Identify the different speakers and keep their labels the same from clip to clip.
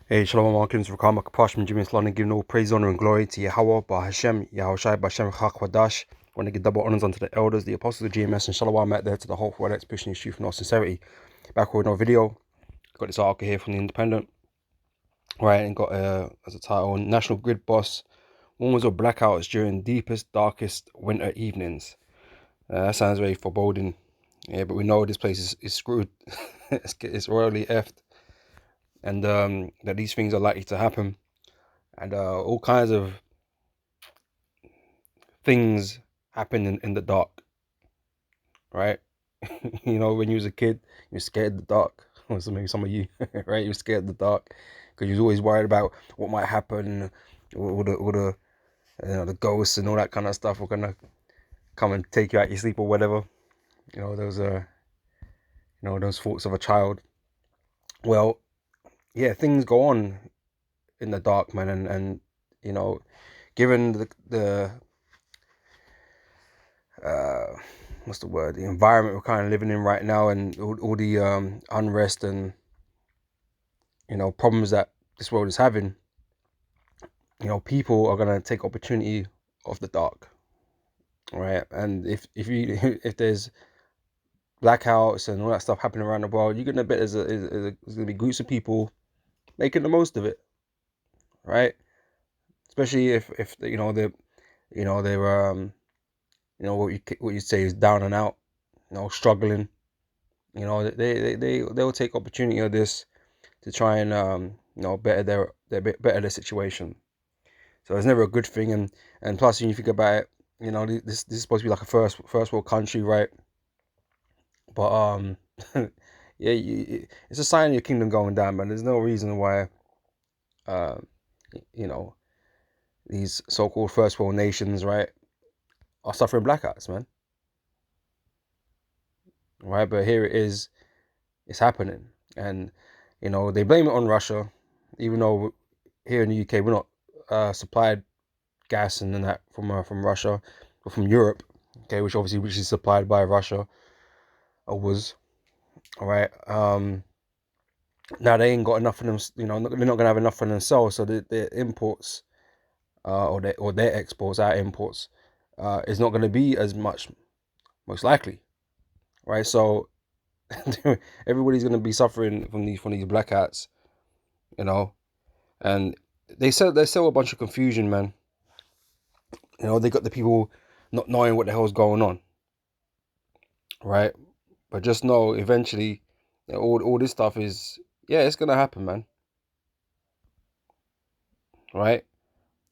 Speaker 1: Hey, Shalom Alaikum, Rakam Kapashman, Jimmy London, giving all praise, honor, and glory to Yahweh, Bahashem, Yahushai, Bashem, Chak Want to give double honors unto the elders, the apostles of GMS, and Shalom out there to the whole world that's pushing his truth and all sincerity. Back with another video. Got this article here from the Independent, right? And got as a title, National Grid Boss warns of blackouts during deepest, darkest winter evenings. That sounds very foreboding. Yeah, but we know this place is screwed. it's royally effed. And that these things are likely to happen. And all kinds of things happen in the dark, right? You know, when you was a kid, you were scared of the dark. Or so maybe some of you, right? You were scared of the dark because you was always worried about what might happen, or the the ghosts and all that kind of stuff were gonna come and take you out your sleep or whatever. You know, those thoughts of a child. Well, yeah, things go on in the dark, man, and you know, given the what's the word? The environment we're kind of living in right now, and all the unrest and problems that this world is having. People are gonna take opportunity of the dark, right? And if there's blackouts and all that stuff happening around the world, you're gonna bet there's gonna be groups of people making the most of it, right? Especially if they're what you say is down and out, struggling. They'll take opportunity of this to try and better their situation. So it's never a good thing, and plus when you think about it, this is supposed to be like a first world country, right? But yeah, it's a sign of your kingdom going down, man. There's no reason why uh, you know these so-called first world nations, right, are suffering blackouts, man. Right, but here it is, it's happening, and they blame it on Russia, even though here in the UK we're not supplied gas and that from Russia or from Europe, okay, which is supplied by Russia or was. All right. Now they ain't got enough for them. They're not gonna have enough for themselves. So their imports, or their exports, our imports, is not gonna be as much, most likely. Right. So everybody's gonna be suffering from these blackouts. And they sell a bunch of confusion, man. They got the people not knowing what the hell's going on. Right. But just know, eventually, all this stuff is, yeah, it's gonna happen, man. Right?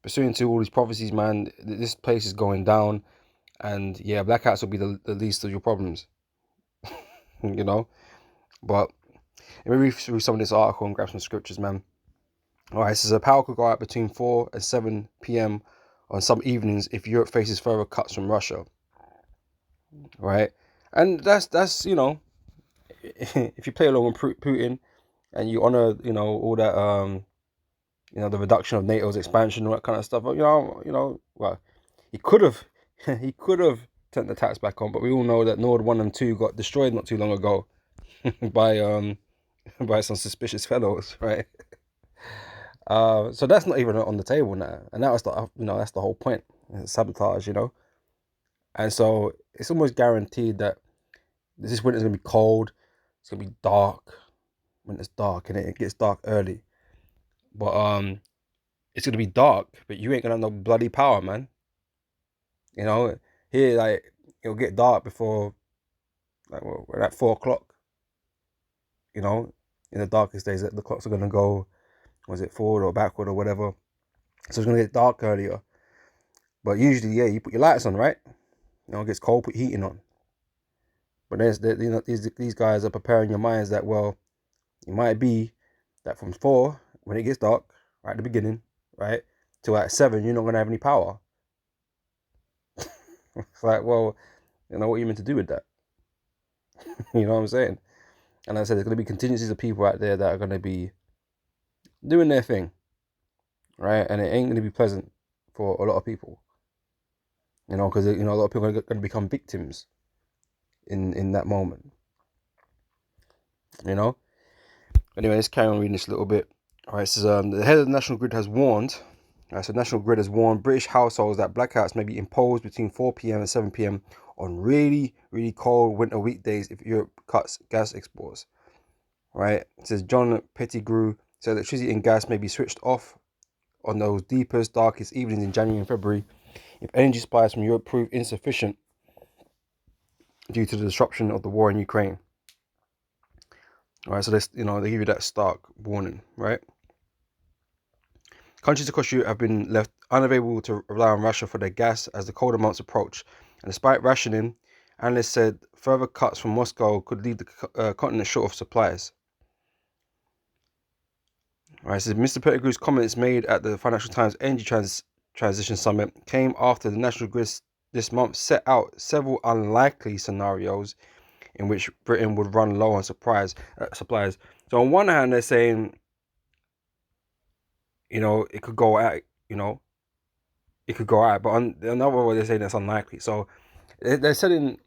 Speaker 1: Pursuant to all these prophecies, man, this place is going down, and yeah, blackouts will be the least of your problems. you know. But let me read through some of this article and grab some scriptures, man. All right, it says a power could go out between 4 and 7 p.m. on some evenings if Europe faces further cuts from Russia. Right, and that's if you play along with Putin and you honor all that the reduction of NATO's expansion, all that kind of stuff. Well, he could have he could have turned the tax back on, but we all know that Nord 1 and 2 got destroyed not too long ago by by some suspicious fellows, right? So that's not even on the table now, and that was that's the whole point. It's sabotage, and so it's almost guaranteed that this winter's gonna be cold. It's gonna be dark. When it's dark, and it gets dark early, but it's gonna be dark, but you ain't gonna have no bloody power, man. Here, like, it'll get dark before, like, we're at 4 o'clock. In the darkest days, the clocks are gonna go, was it forward or backward or whatever? So it's gonna get dark earlier. But usually, yeah, you put your lights on, right? It gets cold, put your heating on. But these guys are preparing your minds that, well, it might be that from 4, when it gets dark, right at the beginning, right, till at 7, you're not gonna have any power. It's like, well, what are you meant to do with that? You know what I'm saying? And like I said, there's going to be contingencies of people out there that are going to be doing their thing, right? And it ain't going to be pleasant for a lot of people, because a lot of people are going to become victims in that moment, Anyway, let's carry on reading this a little bit. All right, so the head of the National Grid has warned. So National Grid has warned British households that blackouts may be imposed between 4 p.m. and 7 p.m. on really, really cold winter weekdays if Europe cuts gas exports. Right? It says John Pettigrew said electricity and gas may be switched off on those deepest, darkest evenings in January and February if energy supplies from Europe prove insufficient due to the disruption of the war in Ukraine. All right, so they give you that stark warning, right? Countries across Europe have been left unavailable to rely on Russia for their gas as the colder months approach. And despite rationing, analysts said further cuts from Moscow could leave the continent short of supplies. All right, so Mr. Pettigrew's comments made at the Financial Times Energy Transition Summit came after the National Grid this month set out several unlikely scenarios in which Britain would run low on supplies. So on one hand, they're saying, it could go out, it could go out, but on another way, they're saying that's unlikely. So they're selling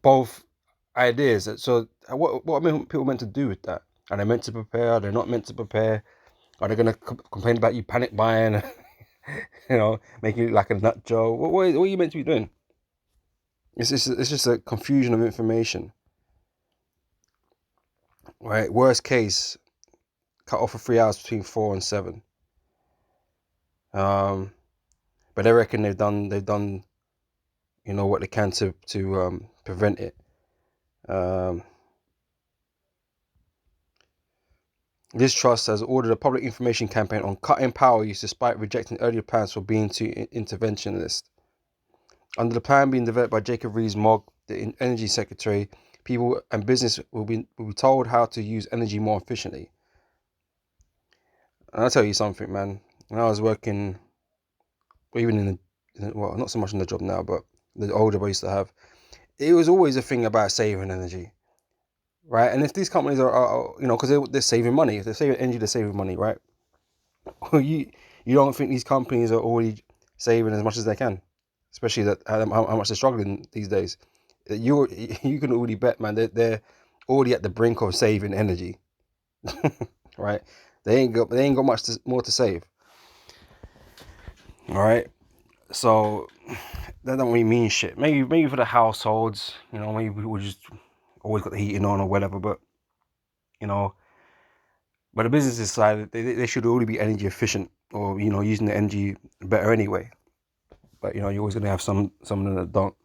Speaker 1: both ideas. So what are people meant to do with that? Are they meant to prepare? Are they not meant to prepare? Are they going to complain about you panic buying? Making it like a nut job? What are you meant to be doing? It's just a confusion of information. Right? Worst case, cut off for 3 hours between 4 and 7. But they reckon they've done what they can to prevent it. This trust has ordered a public information campaign on cutting power use despite rejecting earlier plans for being too interventionist. Under the plan being developed by Jacob Rees-Mogg, the Energy Secretary, people and business will be told how to use energy more efficiently. And I'll tell you something, man. When I was working, even well, not so much in the job now, but the old job I used to have, it was always a thing about saving energy, right? And if these companies are because they're saving money, if they're saving energy, they're saving money, right? you don't think these companies are already saving as much as they can, especially that how much they're struggling these days. You can already bet, man, they're already at the brink of saving energy, right? They ain't got much more to save. All right, so that don't really mean shit. Maybe for the households, maybe we just always got the heating on or whatever, but but the business side, they should already be energy efficient or using the energy better anyway. But you're always gonna have some of them that don't.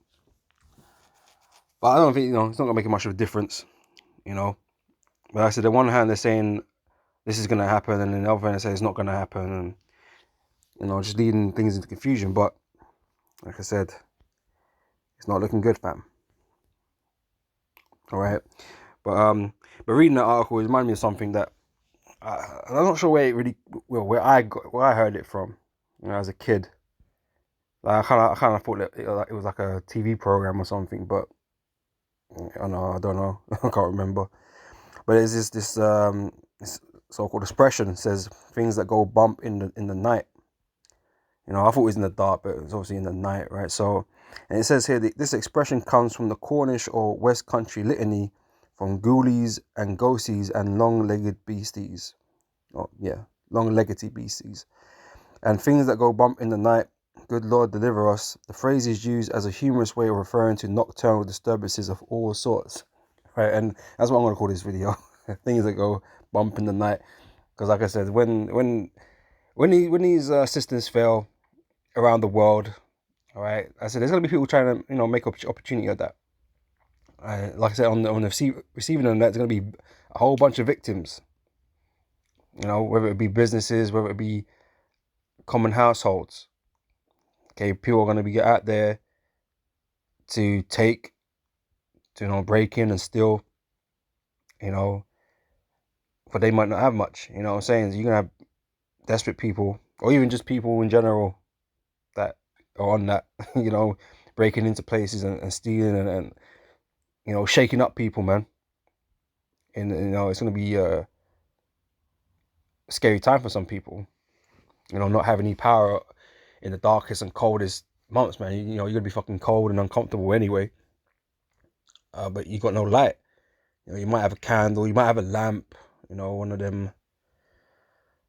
Speaker 1: But I don't think it's not gonna make much of a difference, But like I said, on one hand they're saying this is gonna happen, and then the other hand they say it's not gonna happen, and just leading things into confusion. But like I said, it's not looking good, fam. All right, but reading that article, it reminded me of something that I'm not sure where it really where I heard it from as a kid. Like, I kind of thought that it was like a TV program or something, but I don't know, I can't remember. But it's this so-called expression says things that go bump in the night. I thought it was in the dark, but it's obviously in the night, right? So, and it says here this expression comes from the Cornish or West Country litany from ghoulies and ghosties and long-legged beasties. Oh yeah, long-leggedy beasties. And things that go bump in the night, good Lord deliver us. The phrase is used as a humorous way of referring to nocturnal disturbances of all sorts, right? And that's what I'm gonna call this video: things that go bump in the night. Because, like I said, when these systems fail around the world, all right, I said there's gonna be people trying to make opportunity of that. Like I said, on the receiving end, there's gonna be a whole bunch of victims. Whether it be businesses, whether it be common households. Okay, people are going to be out there to break in and steal, but they might not have much. You know what I'm saying? So you're going to have desperate people, or even just people in general that are on that, breaking into places and stealing and shaking up people, man. And, it's going to be a scary time for some people, not having any power in the darkest and coldest months, man. You're going to be fucking cold and uncomfortable anyway. But you got no light. You might have a candle, you might have a lamp, one of them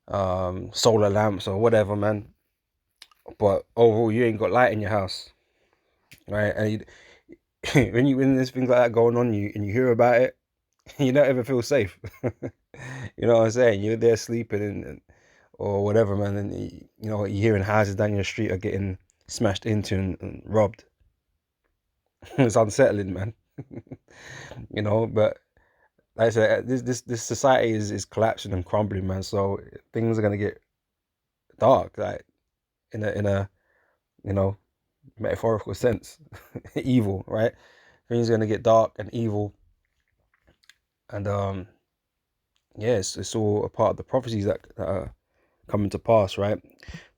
Speaker 1: solar lamps or whatever, man. But overall, you ain't got light in your house, right? And when there's things like that going on, you and you hear about it, you don't ever feel safe. You know what I'm saying? You're there sleeping or whatever, man, and you're hearing houses down your street are getting smashed into and robbed. It's unsettling, man. But like I said, this society is collapsing and crumbling, man. So things are gonna get dark, like in a you know metaphorical sense, evil, right? Things are gonna get dark and evil, and yeah, it's all a part of the prophecies that are coming to pass, right?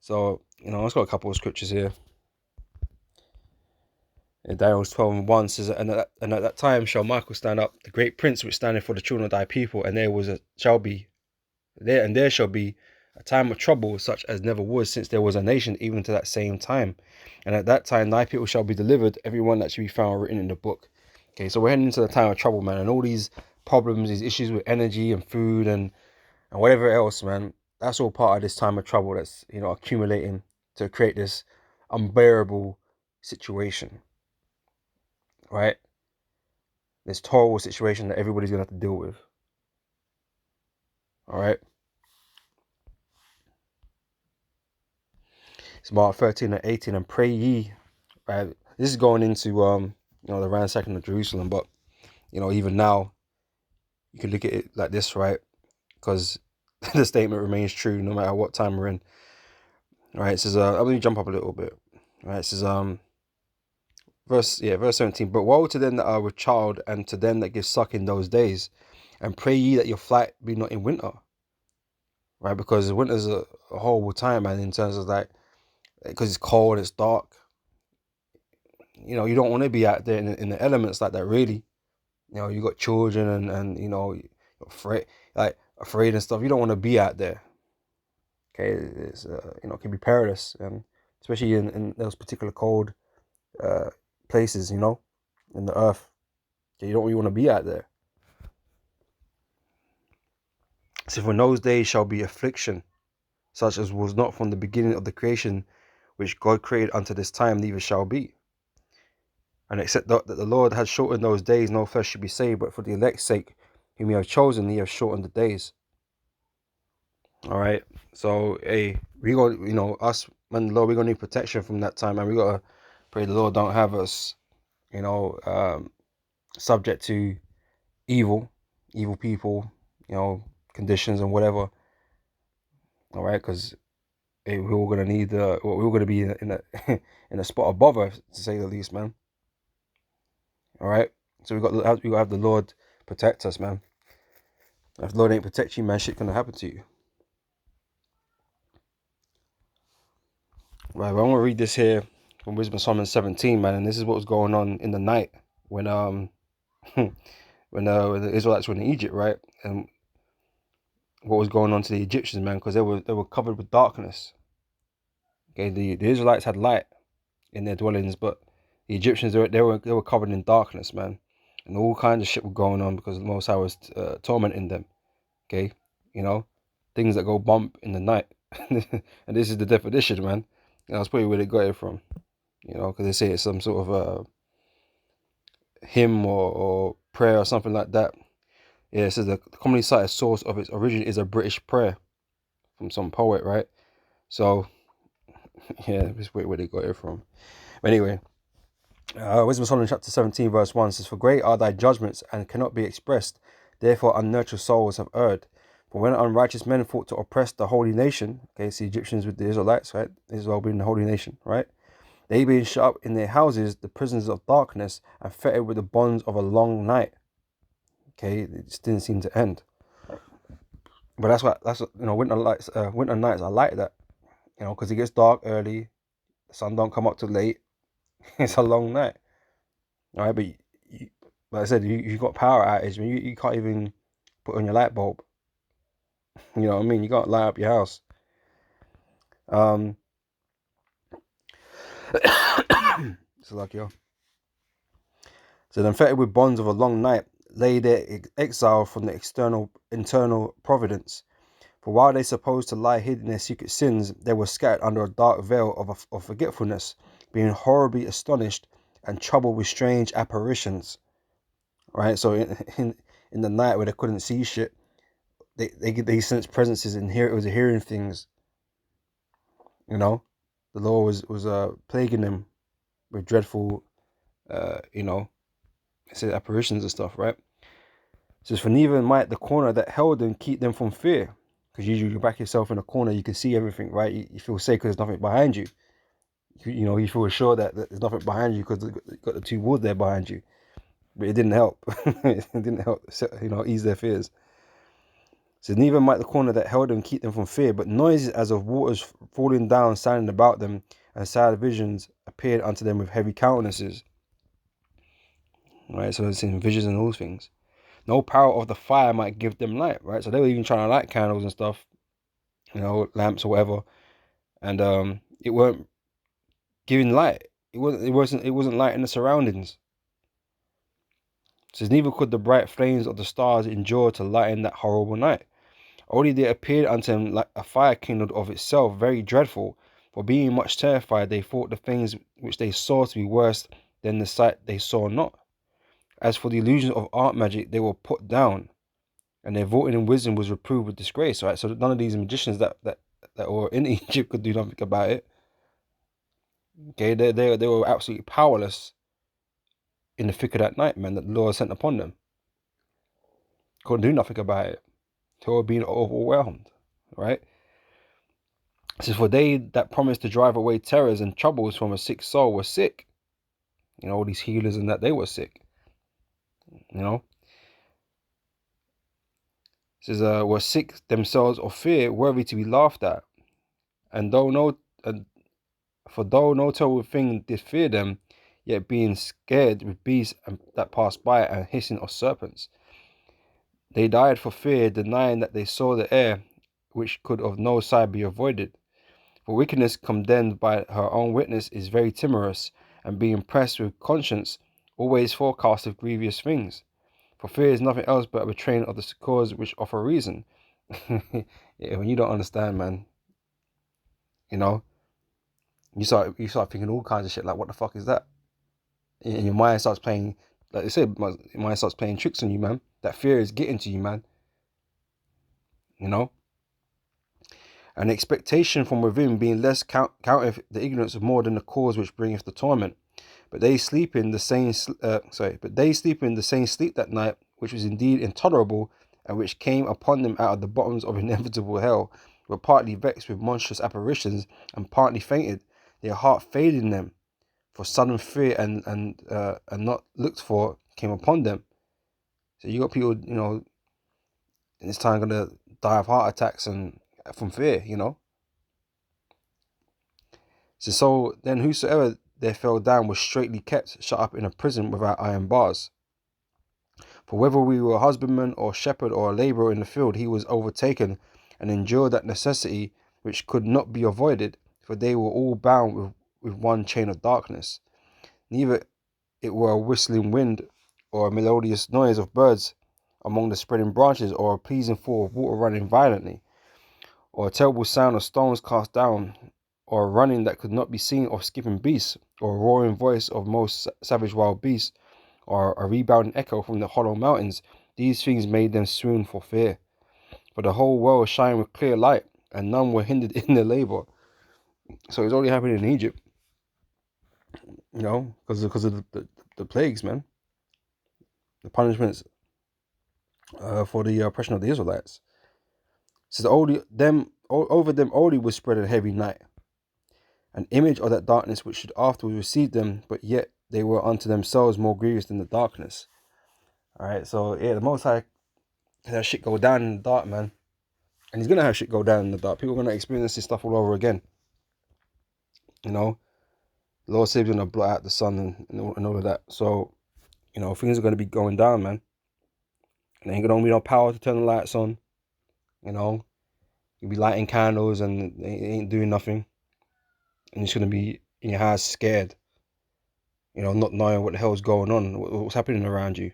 Speaker 1: So let's got a couple of scriptures here. In Daniel 12:1 says, and at that time shall Michael stand up, the great prince which standeth for the children of thy people, and there shall be a time of trouble such as never was since there was a nation, even to that same time. And at that time thy people shall be delivered, every one that shall be found written in the book. Okay, so we're heading into the time of trouble, man, and all these problems, these issues with energy and food and whatever else, man, that's all part of this time of trouble that's accumulating to create this unbearable situation, right? This horrible situation that everybody's gonna have to deal with. All right. It's Mark 13 and 18, and pray ye. Right. This is going into the ransacking of Jerusalem, but even now you can look at it like this, right? Because the statement remains true no matter what time we're in. All right. It says, let me jump up a little bit. All right. It says, verse 17. But woe to them that are with child, and to them that give suck in those days, and pray ye that your flight be not in winter. Right, because winter's a horrible time, man, in terms of like, because it's cold, it's dark. You don't want to be out there in the elements like that, really. You got children and you're afraid and stuff. You don't want to be out there. Okay, it's it can be perilous, and especially in those particular cold places, in the earth. Okay, you don't really want to be out there. So for those days shall be affliction, such as was not from the beginning of the creation, which God created unto this time, neither shall be. And except that the Lord had shortened those days, no flesh should be saved, but for the elect's sake, whom he have chosen, he has shortened the days. All right. So, hey, we got, us, man, the Lord, we're going to need protection from that time, and we got to pray the Lord don't have us, subject to evil people, conditions and whatever. All right. Because hey, we're all going to need, we're going to be in a, in a spot above us, to say the least, man. All right. So we got to have the Lord protect us, man. If the Lord ain't protect you, man, shit gonna happen to you. Right, but I'm gonna read this here from Wisdom of Solomon 17, man, and this is what was going on in the night when when the Israelites were in Egypt, right? And what was going on to the Egyptians, man, because they were covered with darkness. Okay, the Israelites had light in their dwellings, but the Egyptians they were covered in darkness, man, and all kinds of shit were going on because the Most High was tormenting them. Okay, things that go bump in the night, and this is the definition, man. That's probably where they got it from. Because they say it's some sort of a hymn or prayer or something like that. Yeah, it says the commonly cited source of its origin is a British prayer from some poet, right? So, yeah, this is where they got it from. But anyway, Wisdom of Solomon chapter 17 verse 1 says, for great are thy judgments and cannot be expressed, therefore unnurtured souls have erred. For when unrighteous men thought to oppress the holy nation, okay, it's the Egyptians with the Israelites, right? Israel being the holy nation, right? They being shut up in their houses, the prisons of darkness, and fettered with the bonds of a long night. Okay, it just didn't seem to end. But that's what winter nights are like that. Because it gets dark early, the sun don't come up too late. It's a long night. All right, but like I said, you got power outage. I mean, you can't even put on your light bulb. You know what I mean? You can't light up your house. So like So then fettered with bonds of a long night, lay their exile from the internal providence. For while they supposed to lie hid in their secret sins, they were scattered under a dark veil of forgetfulness, being horribly astonished and troubled with strange apparitions. Right? So in the night where they couldn't see shit, they sensed presences and hearing things. You know, the Lord was plaguing them with dreadful it says apparitions and stuff, right? It says, for neither might the corner that held them keep them from fear. Because usually you back yourself in a corner, you can see everything, right? You feel safe because there's nothing behind you. You feel assured that there's nothing behind you because you've got the two walls there behind you. But it didn't help. It didn't help, ease their fears. It says, neither might the corner that held them keep them from fear, but noises as of waters falling down sounding about them, and sad visions appeared unto them with heavy countenances. Right, so it's in visions and all things. No power of the fire might give them light, right? So they were even trying to light candles and stuff, lamps or whatever, and it weren't giving light. It wasn't lighting the surroundings. It says, neither could the bright flames of the stars endure to lighten that horrible night. Only there appeared unto them like a fire kindled of itself, very dreadful. For being much terrified, they thought the things which they saw to be worse than the sight they saw not. As for the illusions of art magic, they were put down, and their vaulting in wisdom was reproved with disgrace. Right, so none of these magicians that were in Egypt could do nothing about it. Okay, they were absolutely powerless in the thick of that night, man, that the Lord sent upon them. Couldn't do nothing about it. They were being overwhelmed, right? It says, for they that promised to drive away terrors and troubles from a sick soul were sick. All these healers and that, they were sick. It says, were sick themselves of fear, worthy to be laughed at. And though no terrible thing did fear them, yet being scared with beasts that passed by and hissing of serpents, they died for fear, denying that they saw the air, which could of no side be avoided. For wickedness condemned by her own witness is very timorous, and being pressed with conscience, always forecasteth grievous things. For fear is nothing else but a betraying of the cause which offer reason. Yeah, when you don't understand, man, you start thinking all kinds of shit like, what the fuck is that? And your mind starts playing, like they said, your mind starts playing tricks on you, man. That fear is getting to you, man. An expectation from within being less counteth the ignorance of more than the cause which bringeth the torment. But they sleep in the same sleep that night, which was indeed intolerable, and which came upon them out of the bottoms of inevitable hell, were partly vexed with monstrous apparitions, and partly fainted, their heart failing them, for sudden fear and not looked for came upon them. So you got people, in this time gonna die of heart attacks and from fear, So then whosoever there fell down was straitly kept shut up in a prison without iron bars. For whether we were a husbandman or shepherd or a labourer in the field, he was overtaken and endured that necessity which could not be avoided, for they were all bound with one chain of darkness. Neither it were a whistling wind or a melodious noise of birds among the spreading branches, or a pleasing fall of water running violently, or a terrible sound of stones cast down, or a running that could not be seen of skipping beasts, or a roaring voice of most savage wild beasts, or a rebounding echo from the hollow mountains. These things made them swoon for fear. For the whole world shined with clear light, and none were hindered in their labour. So it's only happening in Egypt, because of the plagues, man. The punishments for the oppression of the Israelites. So over them only was spread a heavy night, an image of that darkness which should afterwards receive them, but yet they were unto themselves more grievous than the darkness. Alright, so yeah, the Most High had that shit go down in the dark, man. And he's gonna have shit go down in the dark. People are gonna experience this stuff all over again. The Lord said he's gonna blot out the sun and all of that. So, things are gonna be going down, man. And there ain't gonna be no power to turn the lights on. You'll be lighting candles and they ain't doing nothing. And you're just gonna be in your house scared. Not knowing what the hell's going on, what's happening around you.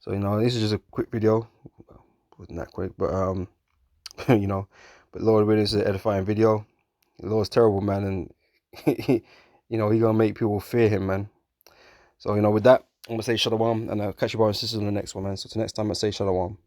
Speaker 1: So this is just a quick video. Wasn't that quick, but but Lord, really, this is an edifying video. The Lord's terrible, man, and he gonna make people fear him, man. So with that, I'm gonna say shalom, and I'll catch you brothers and sisters on the next one, man. So till next time, I say shalom.